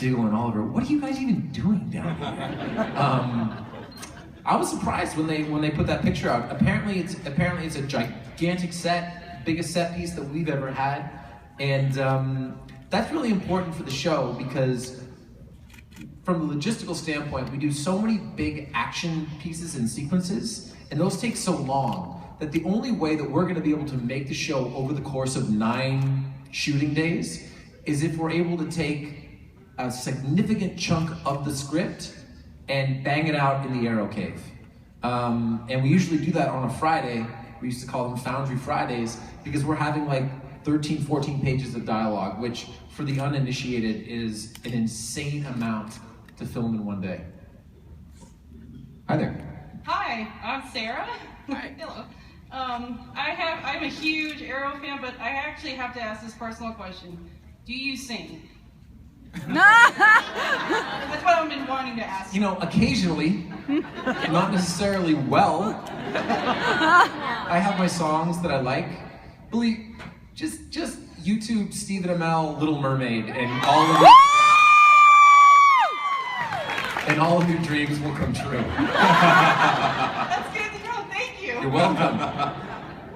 Diggle and Oliver, what are you guys even doing down here? I was surprised when they put that picture out. Apparently it's a gigantic set, biggest set piece that we've ever had, and that's really important for the show because from the logistical standpoint, we do so many big action pieces and sequences, and those take so long that the only way that we're going to be able to make the show over the course of 9 shooting days is if we're able to take a significant chunk of the script and bang it out in the Aero Cave. And we usually do that on a Friday. We used to call them Foundry Fridays because we're having like 13, 14 pages of dialogue, which for the uninitiated is an insane amount to film in one day. Hi there. Hi, I'm Sarah. Hi. Hello. I'm a huge Arrow fan, but I actually have to ask this personal question. Do you sing? That's what I've been wanting to ask. You know, occasionally, not necessarily well. I have my songs that I like. Believe, just YouTube Steve and Amell, Little Mermaid, and all of your dreams will come true. That's good to know. Thank you. You're welcome.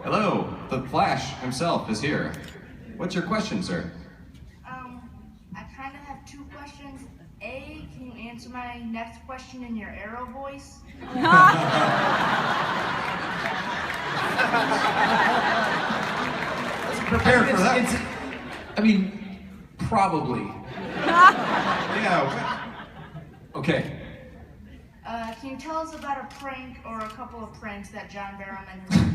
Hello, the Flash himself is here. What's your question, sir? I kind of have 2 questions. A, can you answer my next question in your Arrow voice? Prepare for that. I mean, probably. Yeah. Okay. Can you tell us about a prank or a couple of pranks that John Barrowman has done?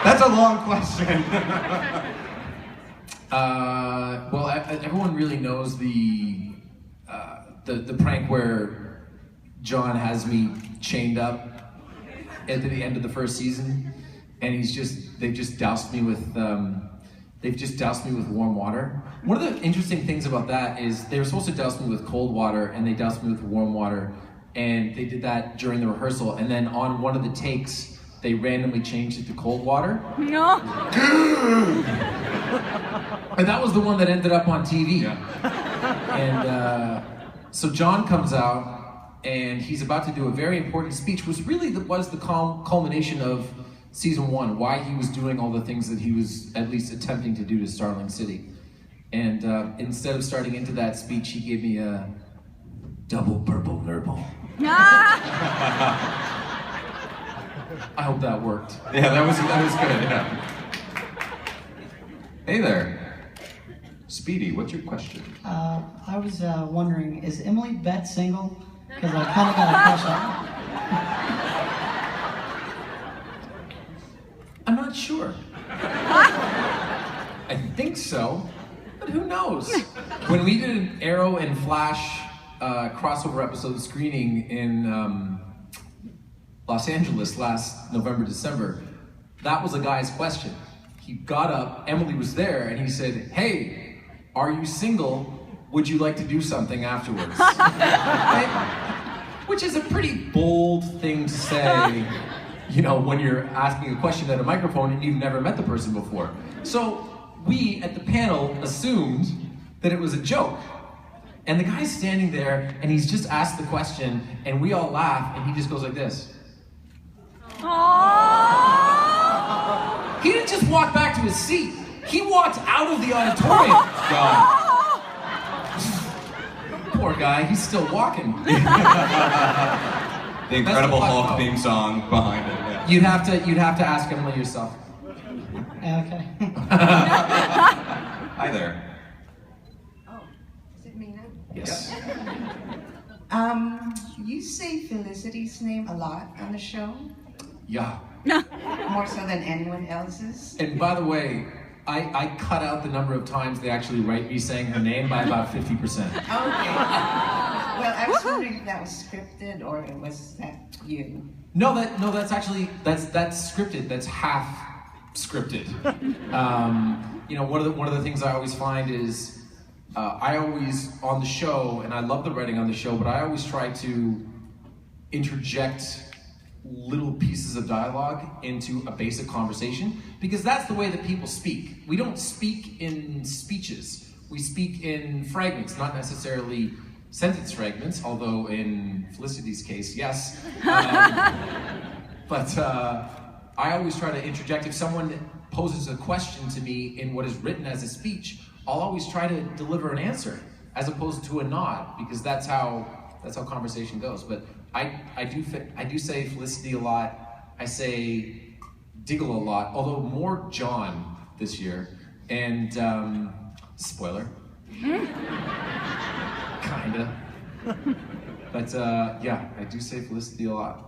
That's a long question. Well, everyone really knows the prank where John has me chained up at the end of the first season, and they've just doused me with warm water. One of the interesting things about that is they were supposed to douse me with cold water, and they doused me with warm water, and they did that during the rehearsal, and then on one of the takes, they randomly changed it to cold water. No. And that was the one that ended up on TV. Yeah. And so John comes out, and he's about to do a very important speech, which really was the culmination of season 1, why he was doing all the things that he was at least attempting to do to Starling City. And instead of starting into that speech, he gave me a double purple nurple. I hope that worked. Yeah, that was good, yeah. Hey there. Speedy, what's your question? I was wondering, is Emily Bett single? Because I kind of got a crush on her. I'm not sure. I think so, but who knows? When we did an Arrow and Flash crossover episode screening in Los Angeles last November, December, that was a guy's question. He got up, Emily was there, and he said, "Hey, are you single? Would you like to do something afterwards?" Right? Which is a pretty bold thing to say, you know, when you're asking a question at a microphone and you've never met the person before. So we at the panel assumed that it was a joke. And the guy's standing there and he's just asked the question and we all laugh and he just goes like this. Aww. He didn't just walk back to his seat. He walked out of the auditorium. God. Poor guy, he's still walking. The Incredible That's the Hulk theme song behind it. Yeah. You'd have to ask Emily yourself. Okay. Hi there. Oh, is it me now? Yes. You say Felicity's name a lot on the show, Yeah. more so than anyone else's. And by the way, I cut out the number of times they actually write me saying her name by about 50%. Okay. Well, I was wondering if that was scripted or was that you? No, that's actually that's scripted. That's half scripted. You know, one of the things I always find is I always on the show, and I love the writing on the show, but I always try to interject little pieces of dialogue into a basic conversation because that's the way that people speak. We don't speak in speeches. we speak in fragments, not necessarily sentence fragments, although in Felicity's case, yes. But I always try to interject. If someone poses a question to me in what is written as a speech, I'll always try to deliver an answer as opposed to a nod, because that's how conversation goes. But I do say Felicity a lot. I say Diggle a lot, although more John this year. And spoiler, kinda. But yeah, I do say Felicity a lot.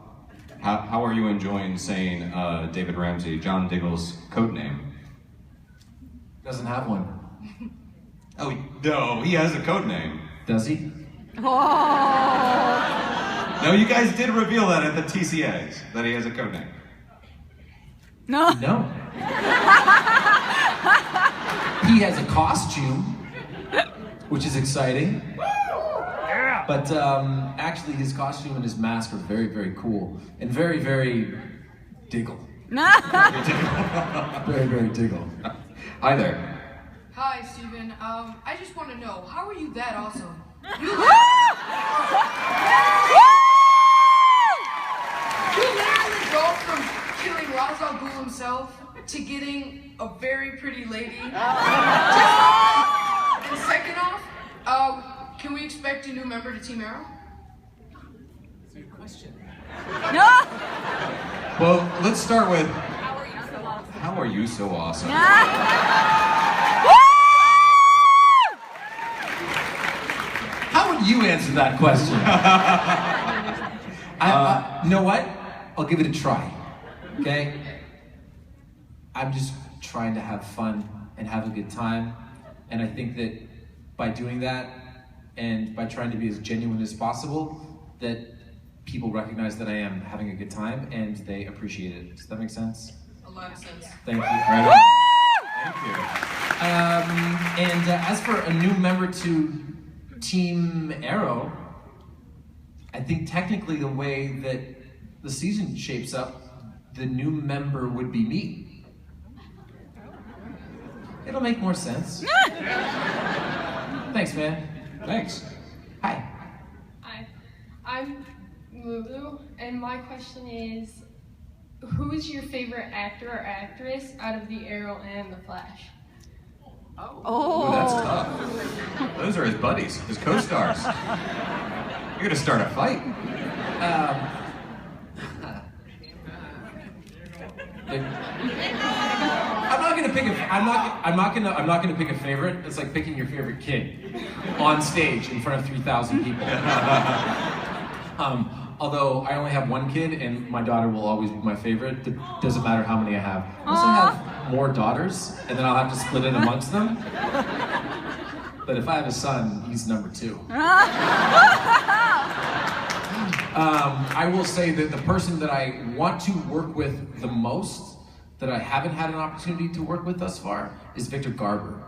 How are you enjoying saying David Ramsey, John Diggle's code name? Doesn't have one. Oh, no, he has a code name. Does he? Oh. No, you guys did reveal that at the TCAs, that he has a code name. No. No. He has a costume, which is exciting. But actually, his costume and his mask are very, very cool and very, very Diggle. Very, very Diggle. Hi there. Hi, Steven. I just want to know, how are you that awesome? You literally go from killing Ra's al Ghul himself to getting a very pretty lady. And second off, can we expect a new member to Team Arrow? That's a good question. Well, let's start with, how are you so awesome? How would you answer that question? You know what? I'll give it a try. Okay? I'm just trying to have fun and have a good time. And I think that by doing that and by trying to be as genuine as possible, that people recognize that I am having a good time and they appreciate it. Does that make sense? A lot of sense. Thank you. Right on. Thank you. And as for a new member to Team Arrow, I think technically the way that the season shapes up, the new member would be me. It'll make more sense. Thanks, man. Thanks. Hi. Hi, I'm Lulu, and my question is, who is your favorite actor or actress out of the Arrow and the Flash? Ooh, that's tough. Those are his buddies, his co-stars. You're gonna start a fight. I'm not gonna pick a favorite. It's like picking your favorite kid on stage in front of 3,000 people. Although I only have one kid, and my daughter will always be my favorite. It doesn't matter how many I have. Unless I have more daughters, and then I'll have to split it amongst them. But if I have a son, he's number 2. I will say that the person that I want to work with the most, that I haven't had an opportunity to work with thus far, is Victor Garber.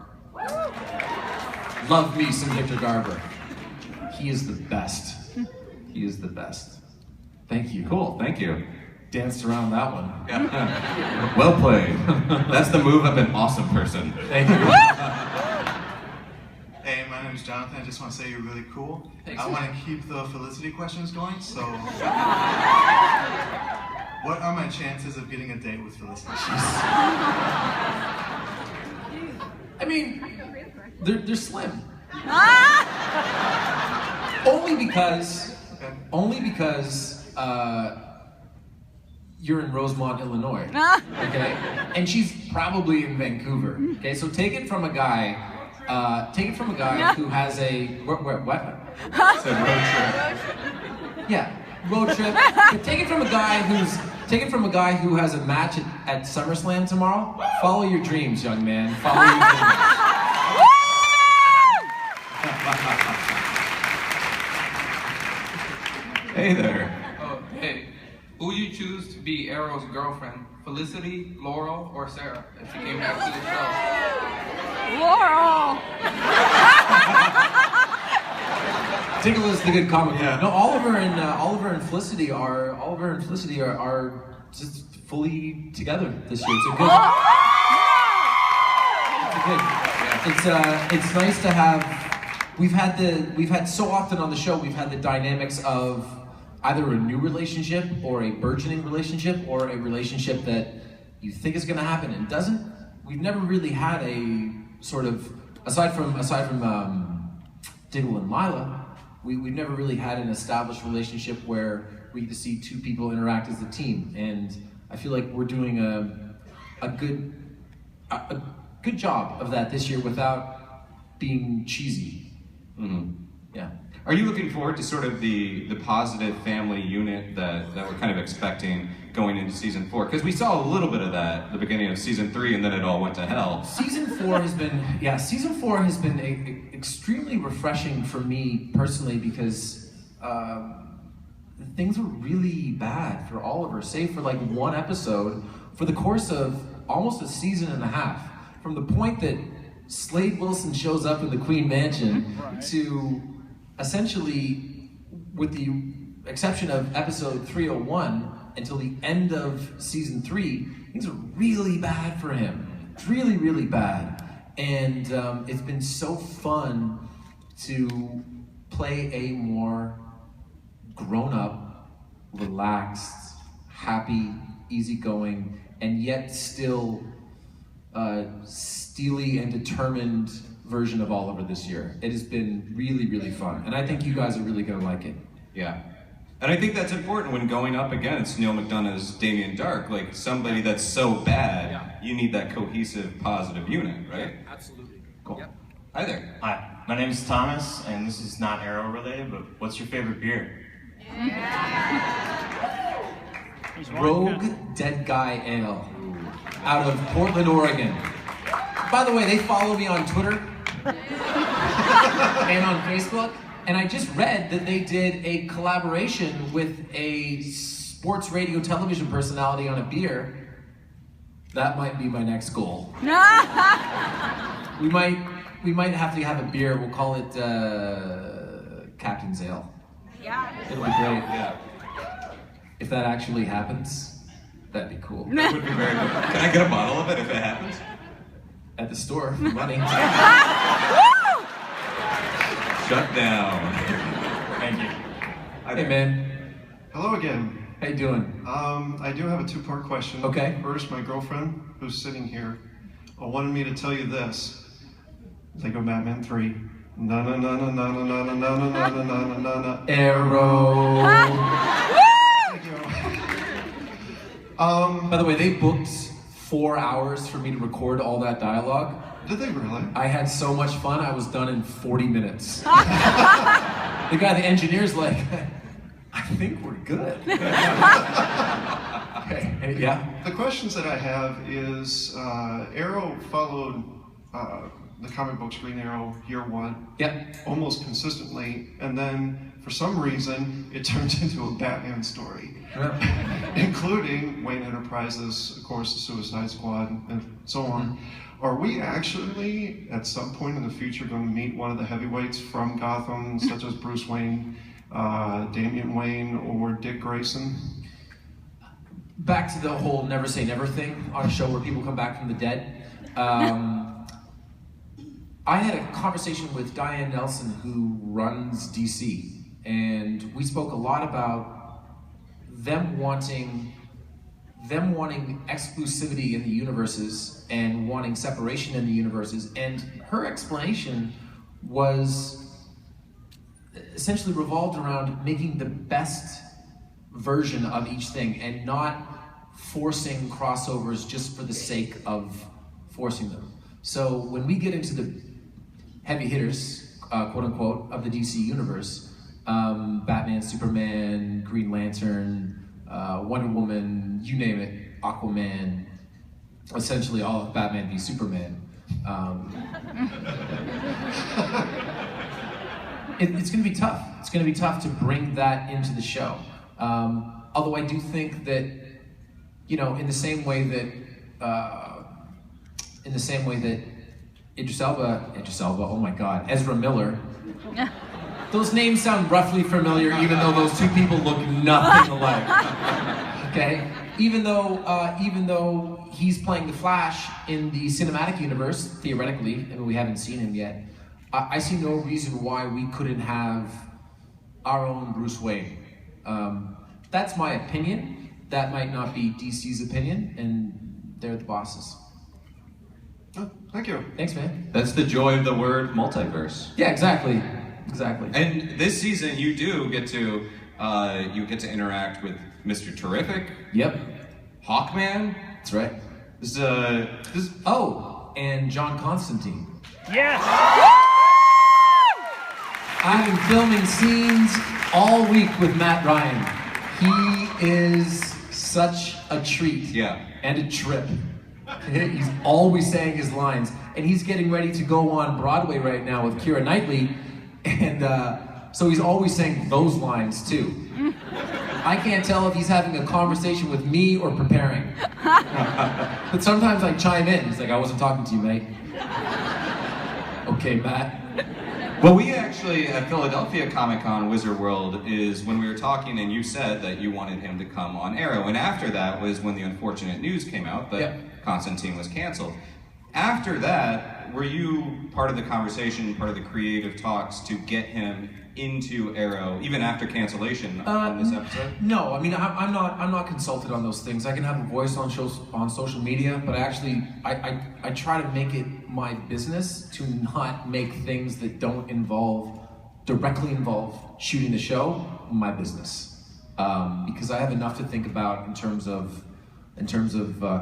Love me some Victor Garber. He is the best. He is the best. Thank you. Cool, thank you. Danced around that one. Yeah. Well played. That's the move of an awesome person. Thank you. Hey, my name is Jonathan. I just want to say you're really cool. Thanks. I want to keep the Felicity questions going, so... What are my chances of getting a date with Felicity? I mean, they're slim. Only because you're in Rosemont, Illinois, okay? And she's probably in Vancouver, okay? So take it from a guy who has a what? It's a road trip. Yeah, road trip. But take it from a guy who has a match at SummerSlam tomorrow. Follow your dreams, young man. Follow your dreams. Hey there. Oh, hey. Who would you choose to be Arrow's girlfriend? Felicity, Laurel, or Sarah if she came back to the show? Laurel! Diggle is the good comic book. No, Oliver and Felicity are just fully together this year. It's a good. It's nice to have. We've had so often on the show. We've had the dynamics of either a new relationship or a burgeoning relationship or a relationship that you think is going to happen and doesn't. We've never really had a sort of aside from Diggle and Lila. We've never really had an established relationship where we get to see two people interact as a team, and I feel like we're doing a good job of that this year without being cheesy. Mm-hmm. Yeah. Are you looking forward to sort of the positive family unit that we're kind of expecting going into season 4? Because we saw a little bit of that at the beginning of season 3, and then it all went to hell. Season 4 has been extremely refreshing for me personally because things were really bad for Oliver, save for like one episode for the course of almost a season and a half. From the point that Slade Wilson shows up in the Queen Mansion to essentially, with the exception of episode 301, until the end of season 3, things are really bad for him. Really, really bad. And it's been so fun to play a more grown-up, relaxed, happy, easygoing, and yet still steely and determined version of Oliver this year. It has been really, really fun. And I think you guys are really gonna like it. Yeah. And I think that's important when going up against Neil McDonough's Damien Dark, like somebody that's so bad, you need that cohesive, positive unit, right? Yeah, absolutely. Cool. Yep. Hi there. Hi, my name is Thomas, and this is not Arrow related, but what's your favorite beer? Rogue Dead Guy Ale out of Portland, Oregon. By the way, they follow me on Twitter and on Facebook, and I just read that they did a collaboration with a sports radio television personality on a beer. That might be my next goal. We might have to have a beer. We'll call it Captain's Ale. Yeah. It'll be great. Yeah. If that actually happens, that'd be cool. That would be very good. Can I get a bottle of it if it happens? At the store for money. Shut down. Thank you. Hey man. Hello again. How you doing? I do have a two-part question. Okay. First, my girlfriend, who's sitting here, wanted me to tell you this. Lego Batman 3. Na na na na na na na na na na na na na na. Arrow. Thank you. By the way, they booked 4 hours for me to record all that dialogue. Did they really? I had so much fun, I was done in 40 minutes. The guy, the engineer's like, I think we're good. Okay, yeah? The questions that I have is, Arrow followed the comic books Green Arrow year 1 almost consistently, and then for some reason it turned into a Batman story. Including Wayne Enterprises, of course, the Suicide Squad, and so on. Are we actually, at some point in the future, going to meet one of the heavyweights from Gotham, such as Bruce Wayne, Damian Wayne, or Dick Grayson? Back to the whole never say never thing on a show where people come back from the dead. I had a conversation with Diane Nelson, who runs DC, and we spoke a lot about them wanting exclusivity in the universes and wanting separation in the universes, and her explanation was essentially revolved around making the best version of each thing and not forcing crossovers just for the sake of forcing them. So when we get into the heavy hitters, quote unquote, of the DC universe, Batman, Superman, Green Lantern, Wonder Woman, you name it, Aquaman, essentially all of Batman v Superman. It's going to be tough. It's going to be tough to bring that into the show. Although I do think that, you know, in the same way that Idris Elba, oh my God, Ezra Miller. Those names sound roughly familiar, even though those two people look nothing alike. Okay? even though he's playing the Flash in the cinematic universe, theoretically, and we haven't seen him yet, I see no reason why we couldn't have our own Bruce Wayne. That's my opinion. That might not be DC's opinion, and they're the bosses. Oh, thank you. Thanks, man. That's the joy of the word multiverse. Yeah, exactly. Exactly. And this season, you do get to interact with Mr. Terrific. Yep. Hawkman. That's right. Oh, and John Constantine. Yes. I've been filming scenes all week with Matt Ryan. He is such a treat. Yeah. And a trip. He's always saying his lines, and he's getting ready to go on Broadway right now with Keira Knightley, and so he's always saying those lines too. I can't tell if he's having a conversation with me or preparing. But sometimes I chime in. He's like, I wasn't talking to you, mate. Okay, Matt. Well, we actually, at Philadelphia Comic-Con Wizard World, is when we were talking and you said that you wanted him to come on Arrow. And after that was when the unfortunate news came out that Constantine was canceled. After that, were you part of the conversation, part of the creative talks to get him into Arrow, even after cancellation on this episode? No, I mean, I'm not consulted on those things. I can have a voice on shows on social media, but I try to make it my business to not make things that don't directly involve shooting the show my business, because I have enough to think about in terms of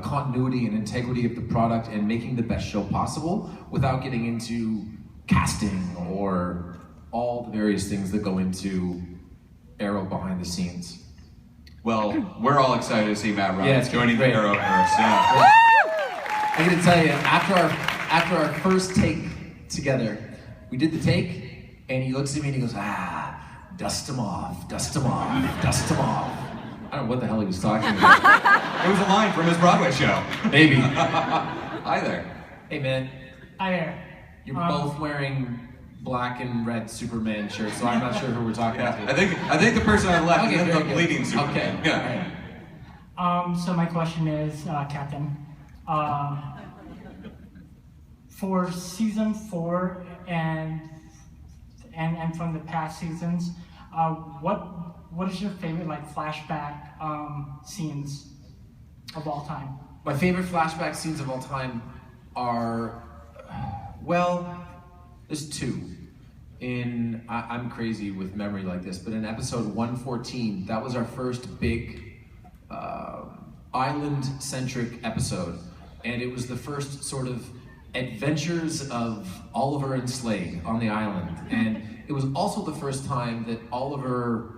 continuity and integrity of the product and making the best show possible without getting into casting or all the various things that go into Arrow behind the scenes. Well, we're all excited to see Matt Ryan joining the great. Arrowverse. Yeah. I gotta tell you, after our first take together, we did the take, and he looks at me and he goes, dust him off, dust him off, dust him off. I don't know what the hell he was talking about. It was a line from his Broadway show. Maybe. Hi there. Hey, man. Hi there. You're both wearing black and red Superman shirts, so I'm not sure who we're talking to. I think the person on the left is the good. bleeding Superman. Okay. Yeah. So my question is, Captain, for season 4 and from the past seasons, what is your favorite flashback scenes of all time? My favorite flashback scenes of all time are, there's two. I'm crazy with memory like this, but in episode 114, that was our first big island-centric episode, and it was the first sort of adventures of Oliver and Slade on the island, and it was also the first time that Oliver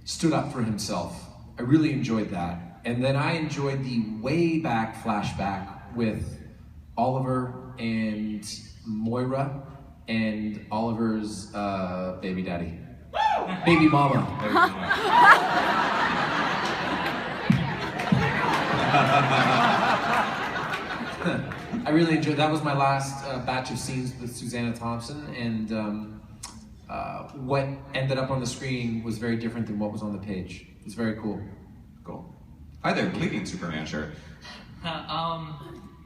stood up for himself. I really enjoyed that. And then I enjoyed the way back flashback with Oliver and Moira and Oliver's baby daddy. Baby mama. I really enjoyed, that was my last batch of scenes with Susanna Thompson, and what ended up on the screen was very different than what was on the page. It was very cool. Cool. Hi there, bleeding Superman shirt.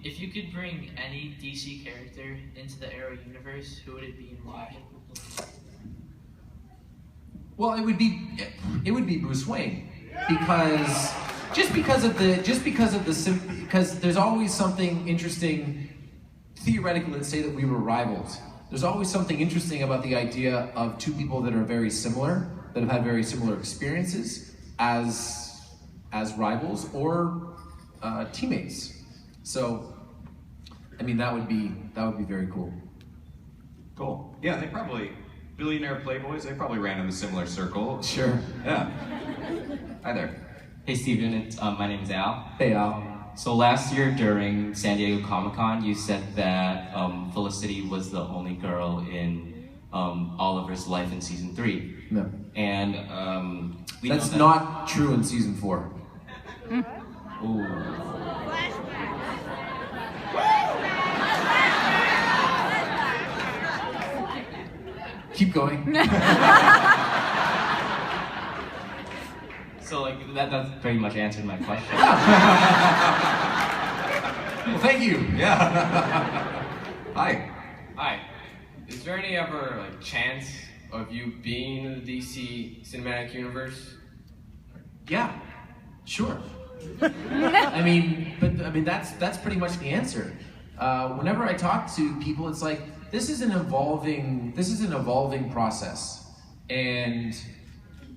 If you could bring any DC character into the Arrow universe, who would it be and why? Well, it would be Bruce Wayne, because because there's always something interesting. Theoretically, let's say that we were rivals. There's always something interesting about the idea of two people that are very similar, that have had very similar experiences as rivals or teammates. So, I mean, that would be very cool. Cool. Yeah, they probably, billionaire playboys, they probably ran in a similar circle. Sure. Yeah. Hi there. Hey Steven, my name is Al. Hey Al. So last year during San Diego Comic-Con, you said that Felicity was the only girl in Oliver's life in season 3. No. And that's not true in season 4. Ooh. Keep going. So like that's pretty much answered my question. Well, thank you. Yeah. Hi. Hi. Is there any ever like chance of you being in the DC cinematic universe? Yeah, sure. I mean, that's pretty much the answer. Whenever I talk to people, it's like this is an evolving process, and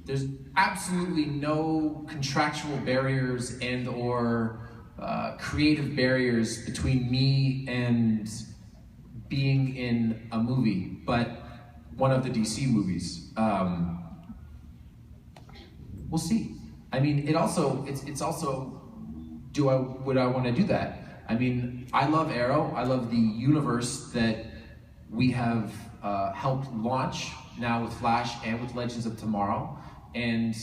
there's absolutely no contractual barriers and or creative barriers between me and being in a movie, but one of the DC movies. We'll see. I mean, it's also, would I want to do that? I mean, I love Arrow. I love the universe that we have helped launch now with Flash and with Legends of Tomorrow. And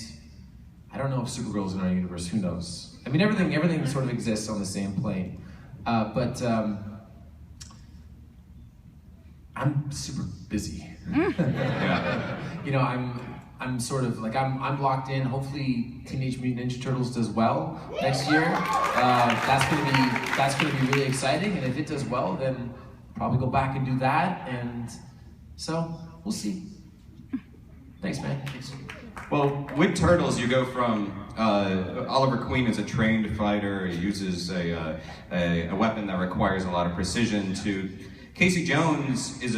I don't know if Supergirl's in our universe, who knows? I mean, everything sort of exists on the same plane. But I'm super busy. Yeah. You know, I'm sort of like, I'm locked in. Hopefully Teenage Mutant Ninja Turtles does well next year. That's gonna be really exciting. And if it does well, then probably go back and do that. And so we'll see. Thanks, man. Well, with Turtles, you go from Oliver Queen is a trained fighter. He uses a weapon that requires a lot of precision. To Casey Jones is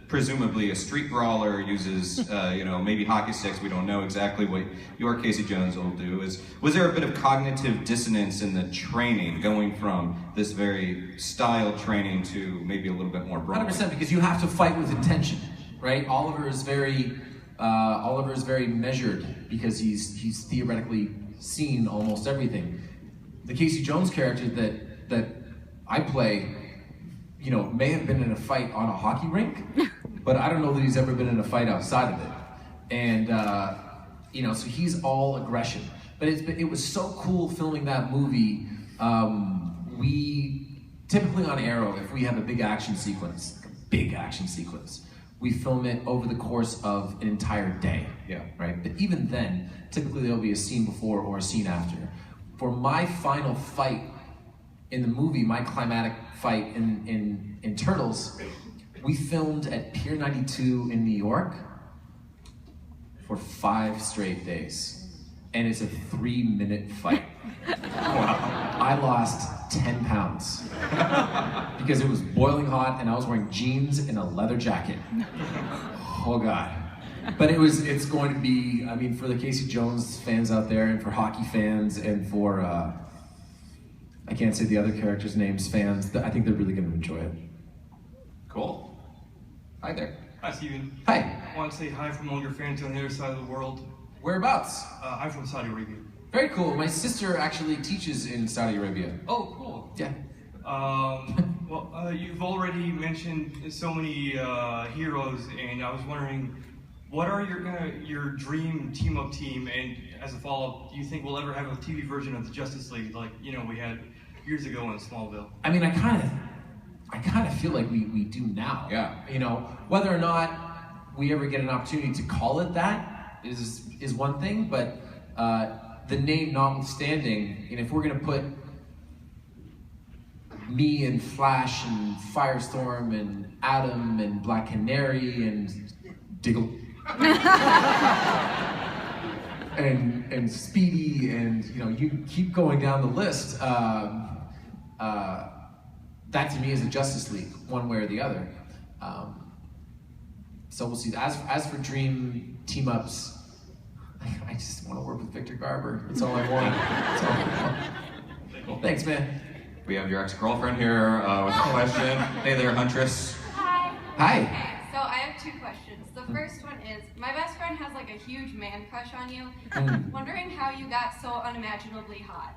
presumably a street brawler. Uses maybe hockey sticks. We don't know exactly what your Casey Jones will do. Was there a bit of cognitive dissonance in the training, going from this very style training to maybe a little bit more brawling? 100%, because you have to fight with intention, right? Oliver is very measured because he's theoretically seen almost everything. The Casey Jones character that I play, may have been in a fight on a hockey rink, but I don't know that he's ever been in a fight outside of it. And so he's all aggression. But it was so cool filming that movie. We typically on Arrow, if we have a big action sequence, we film it over the course of an entire day. Yeah. Right? But even then, typically there'll be a scene before or a scene after. For my final fight in the movie, my climatic fight in Turtles, we filmed at Pier 92 in New York for 5 straight days. And it's a 3-minute fight. I lost 10 pounds because it was boiling hot and I was wearing jeans and a leather jacket. Oh God. But it's going to be, I mean, for the Casey Jones fans out there and for hockey fans and for, I can't say the other characters' names, fans, I think they're really going to enjoy it. Cool. Hi there. Hi, Steven. Hi. I want to say hi from all your fans on the other side of the world. Whereabouts? I'm from Saudi Arabia. Very cool. My sister actually teaches in Saudi Arabia. Oh, cool. Yeah. You've already mentioned so many heroes, and I was wondering, what are your dream team-up team? And as a follow-up, do you think we'll ever have a TV version of the Justice League, like we had years ago in Smallville? I mean, I kind of feel like we do now. Yeah. Whether or not we ever get an opportunity to call it that is one thing, but the name notwithstanding, if we're gonna put me and Flash and Firestorm and Atom and Black Canary and Diggle and Speedy and you keep going down the list, that to me is a Justice League, one way or the other. So we'll see. As for dream team-ups, I just want to work with Victor Garber. That's all I want. That's all I want. Well, thanks, man. We have your ex-girlfriend here with a question. Hey there, Huntress. Hi. Hi. So I have 2 questions. The first one is, my best friend has like a huge man crush on you. Wondering how you got so unimaginably hot.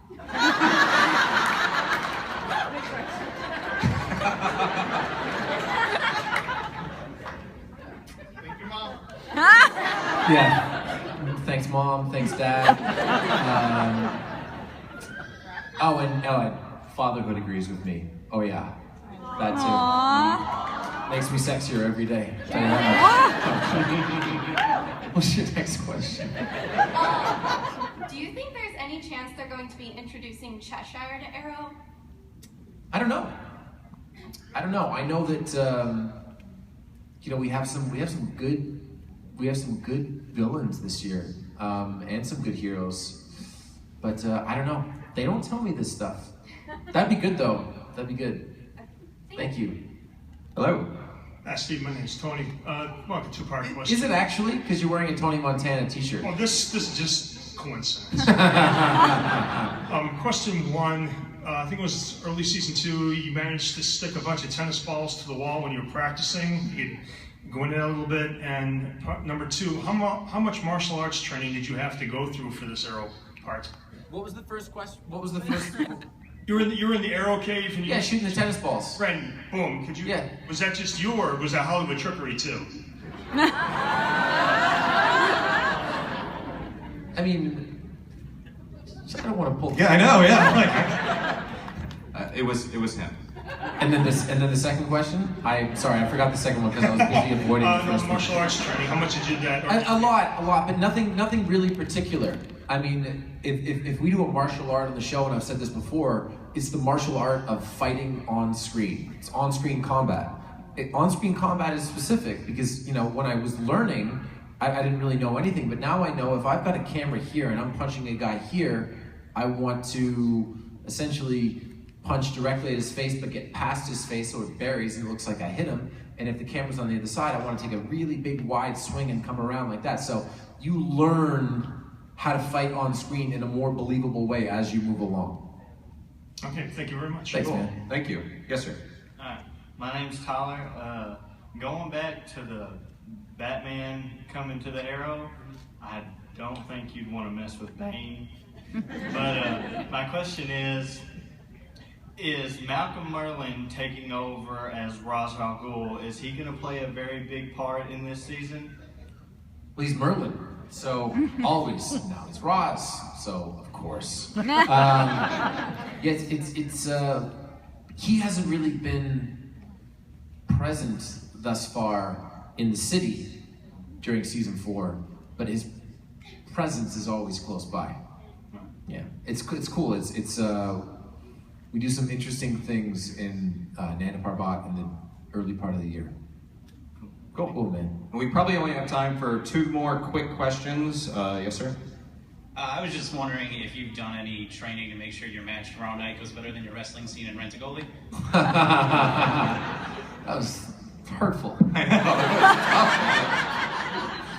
Thank you, Mom. Yeah. Thanks, Mom. Thanks, Dad. And fatherhood agrees with me. Oh yeah, that too. Aww. Makes me sexier every day. What's your next question? Do you think there's any chance they're going to be introducing Cheshire to Arrow? I don't know. I know that we have some good villains this year, and some good heroes. But I don't know. They don't tell me this stuff. That'd be good though. That'd be good. Thank you. Hello. Steve, my name's Tony. Well, a two-part question. Is it actually? Because you're wearing a Tony Montana t-shirt. Well, this is just coincidence. Question one, I think it was early season 2, you managed to stick a bunch of tennis balls to the wall when you were practicing. You could go into that a little bit. And number 2, how much martial arts training did you have to go through for this Arrow part? What was the first question? What was the first? You were in the Arrow cave and you shooting the tennis balls. Right, and boom. Could you? Yeah. Was that just you, or was that Hollywood trickery too? I mean, I don't want to pull. Yeah, I know. Yeah. It was him. And then the second question. I'm sorry, I forgot the second one because I was busy avoiding the first one. Martial arts training. How much did you do that? A lot, but nothing really particular. I mean, if we do a martial art on the show, and I've said this before, it's the martial art of fighting on screen. It's on-screen combat. On-screen combat is specific because, when I was learning, I didn't really know anything, but now I know if I've got a camera here and I'm punching a guy here, I want to essentially punch directly at his face, but get past his face so it buries and it looks like I hit him. And if the camera's on the other side, I want to take a really big, wide swing and come around like that. So you learn how to fight on screen in a more believable way as you move along. Okay, thank you very much. Thanks, man. Thank you. Yes, sir. My name's Tyler. Going back to the Batman coming to the Arrow, I don't think you'd want to mess with Bane. But my question is Malcolm Merlin taking over as Ra's al Ghul, is he going to play a very big part in this season? Well, he's Merlin, so always. Now he's Ra's, so of course. He hasn't really been present thus far in the city during season 4, but his presence is always close by. Yeah, it's cool. We do some interesting things in Nana Parbat in the early part of the year. Cool, man. We probably only have time for 2 more quick questions. Yes, sir. I was just wondering if you've done any training to make sure your match tomorrow night goes better than your wrestling scene in Rent-A-Goalie? That was hurtful. I know.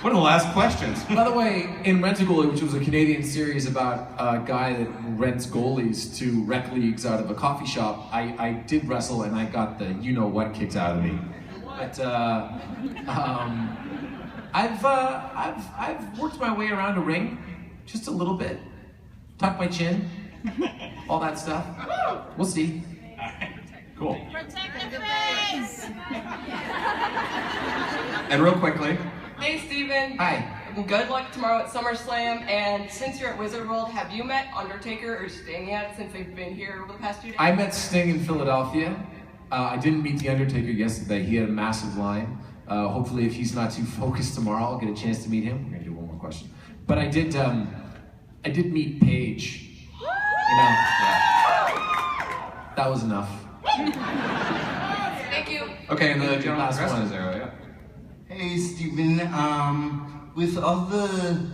One of the last questions. By the way, in Rent-A-Goalie, which was a Canadian series about a guy that rents goalies to rec leagues out of a coffee shop, I did wrestle and I got the you-know-what kicked out of me. But I've worked my way around a ring, just a little bit. Tuck my chin, all that stuff. We'll see. Cool. Protect the face! And real quickly. Hey, Steven. Hi. Good luck tomorrow at SummerSlam. And since you're at Wizard World, have you met Undertaker or Sting yet since they've been here over the past 2 days? I met Sting in Philadelphia. I didn't meet The Undertaker yesterday. He had a massive line. Hopefully, if he's not too focused tomorrow, I'll get a chance to meet him. We're gonna do one more question. But I did meet Paige. That was enough. Thank you. Okay, and the gentleman last rest one. is there, yeah. Hey, Steven. With all the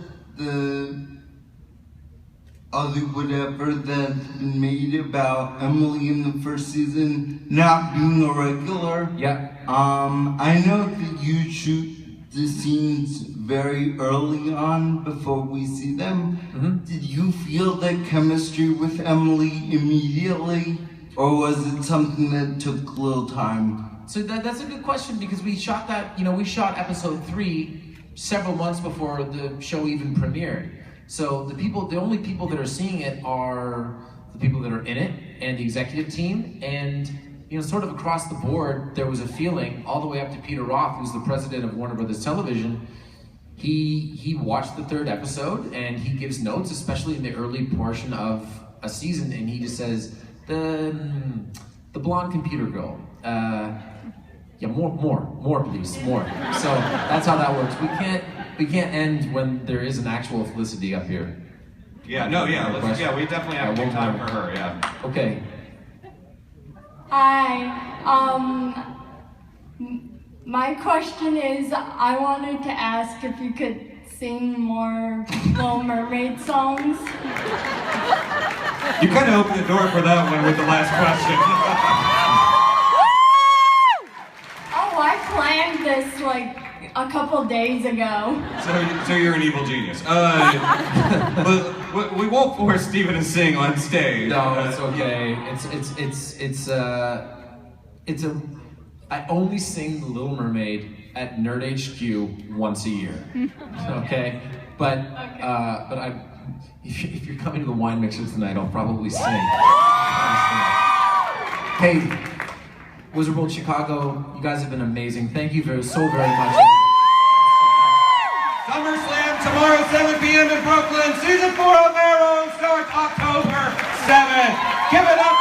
other whatever that's been made about Emily in the first season not being a regular. Yeah. I know that you shoot the scenes very early on before we see them. Mm-hmm. Did you feel that chemistry with Emily immediately, or was it something that took a little time? So that's a good question because we shot that, we shot episode 3 several months before the show even premiered. So the only people that are seeing it are the people that are in it and the executive team. And, sort of across the board, there was a feeling all the way up to Peter Roth, who's the president of Warner Brothers Television. He watched the 3rd episode and he gives notes, especially in the early portion of a season. And he just says, the blonde computer girl, yeah, more, please, more. So that's how that works. We can't end when there is an actual Felicity up here. Yeah, no, yeah, we definitely have to make time for her, yeah. Okay. Hi. My question is, I wanted to ask if you could sing more Little Mermaid songs. You kind of opened the door for that one with the last question. Oh, I planned this like a couple days ago. So you're an evil genius. But we won't force Steven to sing on stage. No, it's okay. I only sing The Little Mermaid at Nerd HQ once a year. Okay? But if you're coming to the wine mixer tonight, I'll probably sing. Hey, Wizard World Chicago, you guys have been amazing. Thank you so very much. SummerSlam tomorrow, 7 p.m. in Brooklyn. Season 4 of Arrow starts October 7th. Give it up.